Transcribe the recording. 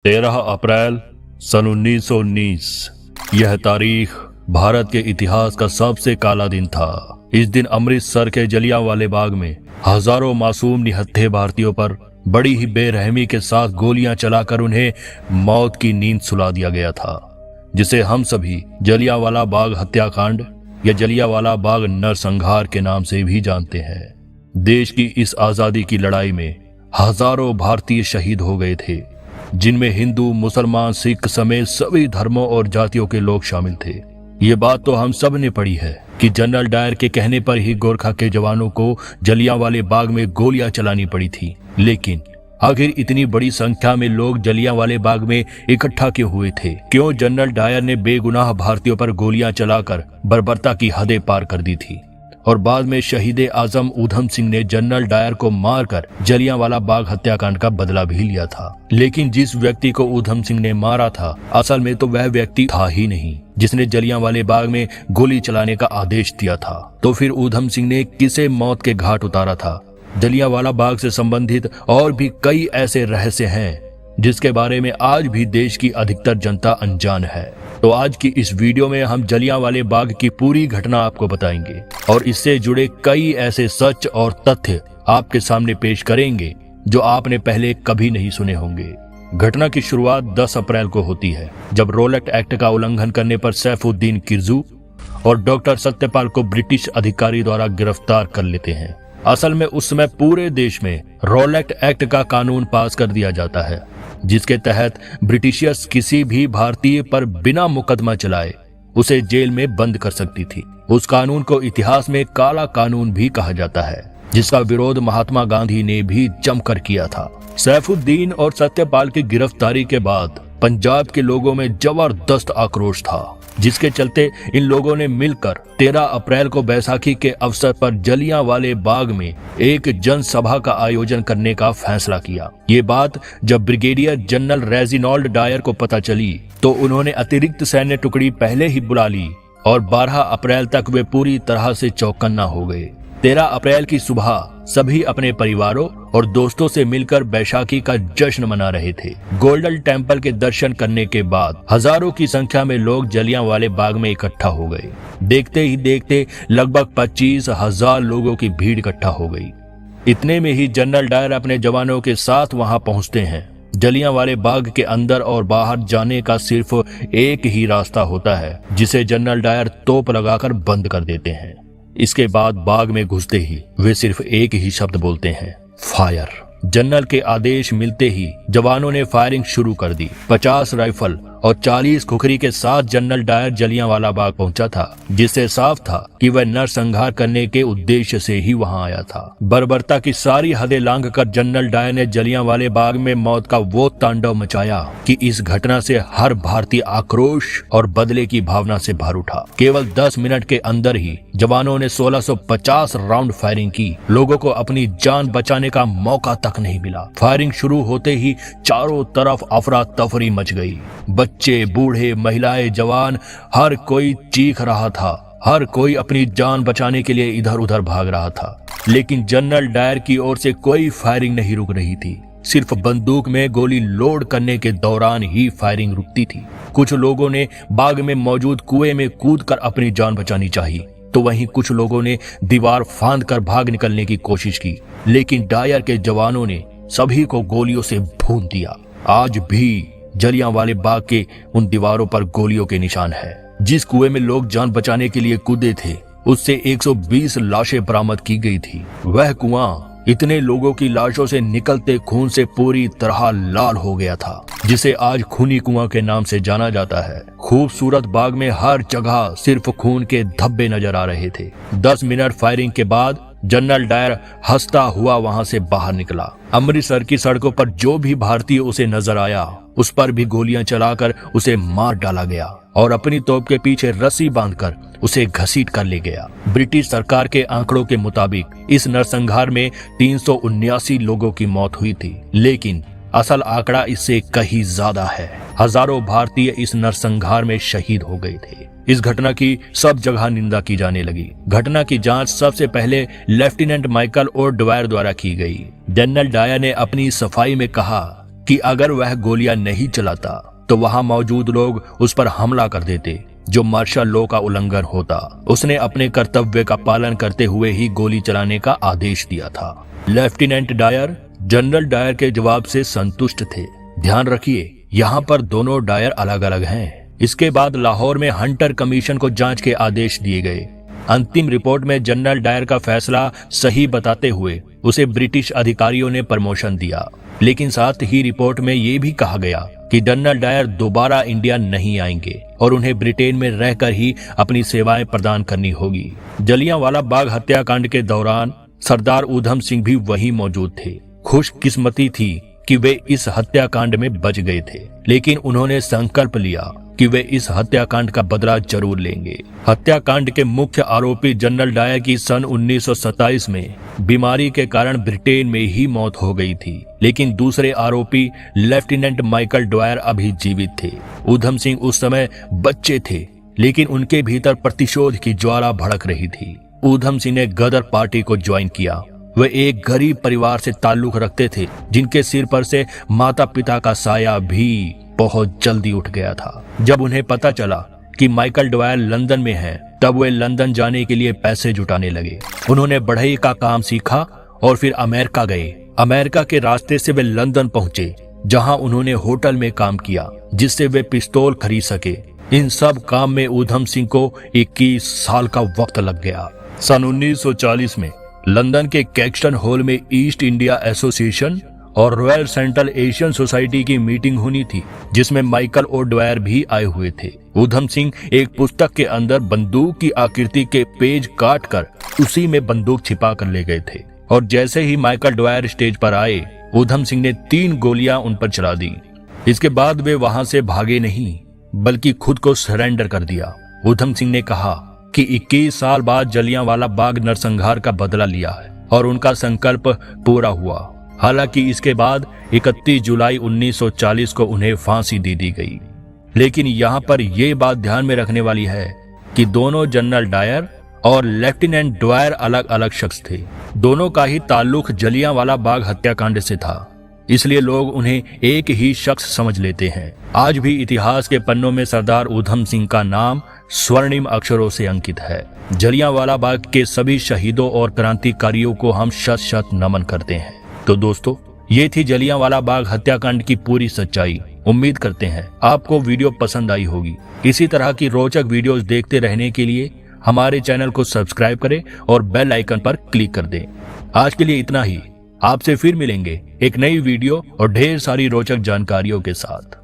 13 अप्रैल सन 1919। यह तारीख भारत के इतिहास का सबसे काला दिन था। इस दिन अमृतसर के जलियांवाले बाग में हजारों मासूम निहत्थे भारतीयों पर बड़ी ही बेरहमी के साथ गोलियां चलाकर उन्हें मौत की नींद सुला दिया गया था, जिसे हम सभी जलियांवाला बाग हत्याकांड या जलियांवाला बाग नरसंहार के नाम से भी जानते हैं। देश की इस आजादी की लड़ाई में हजारों भारतीय शहीद हो गए थे, जिनमें हिंदू, मुसलमान, सिख समेत सभी धर्मों और जातियों के लोग शामिल थे। ये बात तो हम सब ने पढ़ी है कि जनरल डायर के कहने पर ही गोरखा के जवानों को जलियांवाले बाग में गोलियां चलानी पड़ी थी। लेकिन आखिर इतनी बड़ी संख्या में लोग जलियांवाले बाग में इकट्ठा क्यों हुए थे? क्यों जनरल डायर ने बेगुनाह भारतीयों पर गोलियां चलाकर बर्बरता की हदें पार कर दी थी? और बाद में शहीद आजम ऊधम सिंह ने जनरल डायर को मारकर जलियांवाला बाग हत्याकांड का बदला भी लिया था। लेकिन जिस व्यक्ति को ऊधम सिंह ने मारा था, असल में तो वह व्यक्ति था ही नहीं जिसने जलियांवाले बाग में गोली चलाने का आदेश दिया था। तो फिर ऊधम सिंह ने किसे मौत के घाट उतारा था? जलियांवाला बाग से संबंधित और भी कई ऐसे रहस्य हैं जिसके बारे में आज भी देश की अधिकतर जनता अनजान है। तो आज की इस वीडियो में हम जलियांवाले बाग की पूरी घटना आपको बताएंगे और इससे जुड़े कई ऐसे सच और तथ्य आपके सामने पेश करेंगे जो आपने पहले कभी नहीं सुने होंगे। घटना की शुरुआत 10 अप्रैल को होती है, जब रोलेट एक्ट का उल्लंघन करने पर सैफुद्दीन किरजू और डॉक्टर सत्यपाल को ब्रिटिश अधिकारी द्वारा गिरफ्तार कर लेते हैं। असल में उस समय पूरे देश में रोलेट एक्ट का कानून पास कर दिया जाता है, जिसके तहत ब्रिटिशियर्स किसी भी भारतीय पर बिना मुकदमा चलाए उसे जेल में बंद कर सकती थी। उस कानून को इतिहास में काला कानून भी कहा जाता है, जिसका विरोध महात्मा गांधी ने भी जमकर किया था। सैफुद्दीन और सत्यपाल की गिरफ्तारी के बाद पंजाब के लोगों में जबरदस्त आक्रोश था, जिसके चलते इन लोगों ने मिलकर 13 अप्रैल को बैसाखी के अवसर पर जलियांवाले बाग में एक जनसभा का आयोजन करने का फैसला किया। ये बात जब ब्रिगेडियर जनरल रेजिनाल्ड डायर को पता चली तो उन्होंने अतिरिक्त सैन्य टुकड़ी पहले ही बुला ली और 12 अप्रैल तक वे पूरी तरह से चौकन्ना हो गए। 13 अप्रैल की सुबह सभी अपने परिवारों और दोस्तों से मिलकर बैसाखी का जश्न मना रहे थे। गोल्डन टेम्पल के दर्शन करने के बाद हजारों की संख्या में लोग जलियांवाले बाग में इकट्ठा हो गए। देखते ही देखते लगभग 25,000 लोगों की भीड़ इकट्ठा हो गई। इतने में ही जनरल डायर अपने जवानों के साथ वहां पहुंचते हैं। जलियांवाले बाग के अंदर और बाहर जाने का सिर्फ एक ही रास्ता होता है, जिसे जनरल डायर तोप लगाकर बंद कर देते हैं। इसके बाद बाग में घुसते ही वे सिर्फ एक ही शब्द बोलते हैं, फायर। जनरल के आदेश मिलते ही जवानों ने फायरिंग शुरू कर दी। 50 राइफल और 40 खुखरी के साथ जनरल डायर जलियांवाला बाग पहुंचा था, जिससे साफ था कि वह नरसंहार करने के उद्देश्य से ही वहां आया था। बर्बरता की सारी हदें लांघकर जनरल डायर ने जलियांवाले बाग में मौत का वो तांडव मचाया कि इस घटना से हर भारतीय आक्रोश और बदले की भावना से भर उठा। केवल 10 मिनट के अंदर ही जवानों ने 1650 राउंड फायरिंग की। लोगों को अपनी जान बचाने का मौका तक नहीं मिला। फायरिंग शुरू होते ही चारों तरफ अफरा तफरी मच गई। बच्चे, बूढ़े, महिलाएं, जवान, हर कोई चीख रहा था। हर कोई अपनी जान बचाने के लिए इधर उधर भाग रहा था। लेकिन जनरल डायर की ओर से कोई फायरिंग नहीं रुक रही थी। सिर्फ बंदूक में गोली लोड करने के दौरान ही फायरिंग रुकती थी। कुछ लोगों ने बाग में मौजूद कुएं में कूदकर अपनी जान बचानी चाहिए, तो वहीं कुछ लोगों ने दीवार फांदकर भाग निकलने की कोशिश की। लेकिन डायर के जवानों ने सभी को गोलियों से भून दिया। आज भी जलियांवाले बाग के उन दीवारों पर गोलियों के निशान है। जिस कुएं में लोग जान बचाने के लिए कूदे थे, उससे 120 लाशें बरामद की गई थी। वह कुआं इतने लोगों की लाशों से निकलते खून से पूरी तरह लाल हो गया था, जिसे आज खूनी कुआं के नाम से जाना जाता है। खूबसूरत बाग में हर जगह सिर्फ खून के धब्बे नजर आ रहे थे। 10 मिनट फायरिंग के बाद जनरल डायर हंसता हुआ वहां से बाहर निकला। अमृतसर की सड़कों पर जो भी भारतीय उसे नजर आया, उस पर भी गोलियां चलाकर उसे मार डाला गया और अपनी तोप के पीछे रस्सी बांधकर उसे घसीट कर ले गया। ब्रिटिश सरकार के आंकड़ों के मुताबिक इस नरसंहार में 379 लोगों की मौत हुई थी, लेकिन असल आंकड़ा इससे कहीं ज्यादा है। हजारों भारतीय इस नरसंहार में शहीद हो गए थे। इस घटना की सब जगह निंदा की जाने लगी। घटना की जांच सबसे पहले लेफ्टिनेंट माइकल और डवायर द्वारा की गई। जनरल डायर ने अपनी सफाई में कहा कि अगर वह गोलियां नहीं चलाता तो वहां मौजूद लोग उस पर हमला कर देते, जो मार्शल लॉ का उल्लंघन होता। उसने अपने कर्तव्य का पालन करते हुए ही गोली चलाने का आदेश दिया था। लेफ्टिनेंट डायर जनरल डायर के जवाब से संतुष्ट थे। ध्यान रखिए, यहाँ पर दोनों डायर अलग अलग हैं। इसके बाद लाहौर में हंटर कमीशन को जांच के आदेश दिए गए। अंतिम रिपोर्ट में जनरल डायर का फैसला सही बताते हुए उसे ब्रिटिश अधिकारियों ने प्रमोशन दिया, लेकिन साथ ही रिपोर्ट में ये भी कहा गया कि जनरल डायर दोबारा इंडिया नहीं आएंगे और उन्हें ब्रिटेन में रहकर ही अपनी सेवाएं प्रदान करनी होगी। जलियांवाला बाग हत्याकांड के दौरान सरदार ऊधम सिंह भी वहीं मौजूद थे। खुशकिस्मती थी कि वे इस हत्याकांड में बच गए थे, लेकिन उन्होंने संकल्प लिया कि वे इस हत्याकांड का बदला जरूर लेंगे। हत्याकांड के मुख्य आरोपी जनरल डायर की सन 1927 में बीमारी के कारण ब्रिटेन में ही मौत हो गई थी, लेकिन दूसरे आरोपी लेफ्टिनेंट माइकल डवायर अभी जीवित थे। ऊधम सिंह उस समय बच्चे थे, लेकिन उनके भीतर प्रतिशोध की ज्वाला भड़क रही थी। ऊधम सिंह ने गदर पार्टी को ज्वाइन किया। वे एक गरीब परिवार से ताल्लुक रखते थे, जिनके सिर पर से माता पिता का साया भी बहुत जल्दी उठ गया था। जब उन्हें पता चला कि माइकल डवायर लंदन में हैं, तब वे लंदन जाने के लिए पैसे जुटाने लगे। उन्होंने बढ़ई का काम सीखा और फिर अमेरिका गए। अमेरिका के रास्ते से वे लंदन पहुंचे, जहां उन्होंने होटल में काम किया, जिससे वे पिस्तौल खरीद सके। इन सब काम में ऊधम सिंह को 21 साल का वक्त लग गया। सन 1940 में लंदन के कैक्सटन हॉल में ईस्ट इंडिया एसोसिएशन और रॉयल सेंट्रल एशियन सोसाइटी की मीटिंग होनी थी, जिसमें माइकल और डवायर भी आए हुए थे। ऊधम सिंह एक पुस्तक के अंदर बंदूक की आकृति के पेज काटकर उसी में बंदूक छिपा कर ले गए थे, और जैसे ही माइकल डवायर स्टेज पर आए, ऊधम सिंह ने 3 गोलियां उन पर चला दी। इसके बाद वे वहां से भागे नहीं, बल्कि खुद को सरेंडर कर दिया। ऊधम सिंह ने कहा कि 21 साल बाद जलियांवाला बाग नरसंहार का बदला लिया है और उनका संकल्प पूरा हुआ। हालांकि इसके बाद 31 जुलाई 1940 को उन्हें फांसी दे दी गई। लेकिन यहाँ पर यह बात ध्यान में रखने वाली है कि दोनों जनरल डायर और लेफ्टिनेंट डवायर अलग अलग शख्स थे। दोनों का ही ताल्लुक जलियांवाला बाग हत्याकांड से था, इसलिए लोग उन्हें एक ही शख्स समझ लेते हैं। आज भी इतिहास के पन्नों में सरदार ऊधम सिंह का नाम स्वर्णिम अक्षरों से अंकित है। जलियांवाला बाग के सभी शहीदों और क्रांतिकारियों को हम शत शत नमन करते हैं। तो दोस्तों, ये थी जलियांवाला बाग हत्याकांड की पूरी सच्चाई। उम्मीद करते हैं आपको वीडियो पसंद आई होगी। इसी तरह की रोचक वीडियोस देखते रहने के लिए हमारे चैनल को सब्सक्राइब करें और बेल आइकन पर क्लिक कर दें। आज के लिए इतना ही। आपसे फिर मिलेंगे एक नई वीडियो और ढेर सारी रोचक जानकारियों के साथ।